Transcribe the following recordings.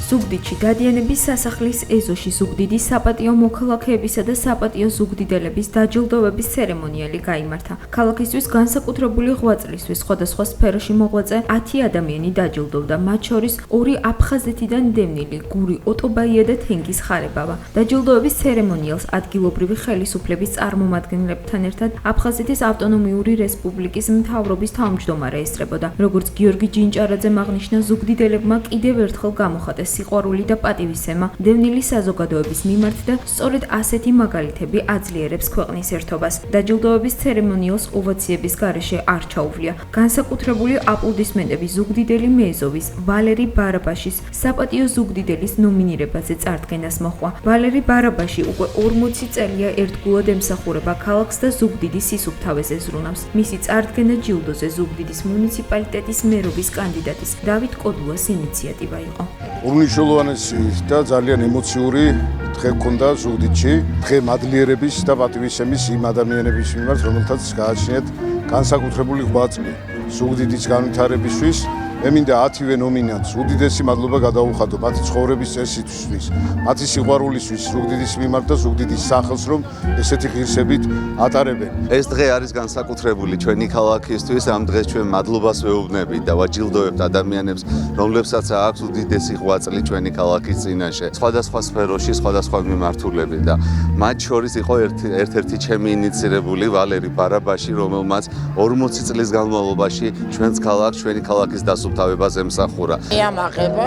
ზუგდიდში დადიანების სასახლის ეზოში ზუგდიდის საპატიო მოქალაქეებისა და საპატიო ზუგდიდელების დაჯილდოების ცერემონიალი გაიმართა. ქალაქისთვის განსაკუთრებული ღვაწლისთვის სხვადასხვა სფეროში მოღვაწე 10 ადამიანი დაჯილდოვდა, მათ შორის 2 აფხაზეთიდან დევნილი გური ოტობაია და თენგიზ ხარებავა. დაჯილდოების ცერემონიალს ადგილობრივი ხელისუფლების წარმომადგენლებთან ერთად აფხაზეთის ავტონომიური რესპუბლიკის მთავრობის თავმჯდომარე ესწრებოდა. როგორც გიორგი ჯინჭარაძემ აღნიშნა, ზუგდიდელებმა კიდევ ერთხელ გამოხატეს სიყვარული და პატივისცემა დევნილი საზოგადოების მიმართ და სწორედ ასეთი მაგალითები აძლიერებს ქვეყნის ერთობას. დაჯილდოების ცერემონიალს ოვაციების გარეშე არ ჩაუვლია. განსაკუთრებული აპლოდისმენტები ზუგდიდელი მეეზოვის ვალერი ბარაბაშის საპატიო ზუგდიდელის ნომინირებაზე წარდგენას მოჰყვა. ვალერი ბარაბაში უკვე 40 წელია ერთგულად ემსახურება ქალაქს და ზუგდიდის სისუფთავეს ეზრუნავს. მისი წარდგენა ჯილდოზე ზუგდიდის მუნიციპალიტეტის მერობის კანდიდატის დავით კოდუას ინიციატივა იყო. უნიშნულოვანესი და ძალიან ემოციური დღე გქონდა ზუგდიდში, დღე მადლიერების და პატივისცემის იმ ადამიანების მიმართ, რომელთაც გააჩნიათ განსაკუთრებული ღვაწლი ზუგდიდის განვითარებისთვის. მე მინდა 10-ვე ნომინანტს უდიდესი მადლობა გადაუხადო მათი ცხოვრების წესისთვის, მათი სიყვარულისთვის ზუგდიდის მიმართ და ზუგდიდის სახელს, რომ ესეთი ღირსებით ატარებენ. ეს დღე არის განსაკუთრებული ჩვენი ქალაქისთვის. ამ დღეს ჩვენ მადლობას ვეუბნებით და ვაჯილდოებთ ადამიანებს, რომლებსაც აქვს უდიდესი ღვაწლი ჩვენი ქალაქის წინაშე. სხვადასხვა სფეროში, სხვადასხვა მიმართულებით და მათ შორის იყო ერთ-ერთი ჩემი ინიცირებული ვალერი ბარაბაში, რომელმაც 40 წლის განმავლობაში ჩვენს ქალაქს, ჩვენი ქალაქის დასუფთავებას ემსახურა. მიამაღება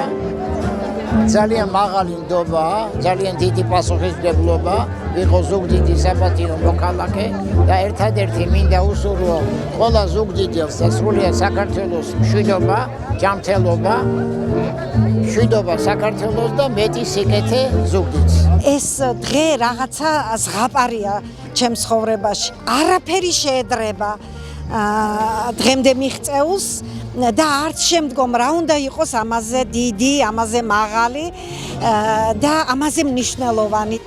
ძალიან მაღალი ნდობა, ძალიან დიდი პასუხისმგებლობა იყო ზუგდიდის საპატიო მოქალაქე და ერთადერთი მინდა უსურვო ყველა ზუგდიდელს და სრულიად საქართველოს მშვიდობა, ჯანმრთელობა, მშვიდობა საქართველოს და მეტი სიკეთე ზუგდიდს. ეს დღე რაღაცა ზღაპარია ჩემს ცხოვრებაში. არაფერი შეედრება დღემდე მიღწეულს და არც შემდგომ რა უნდა იყოს ამაზე დიდი, ამაზე მაღალი და ამაზე მნიშვნელოვანი.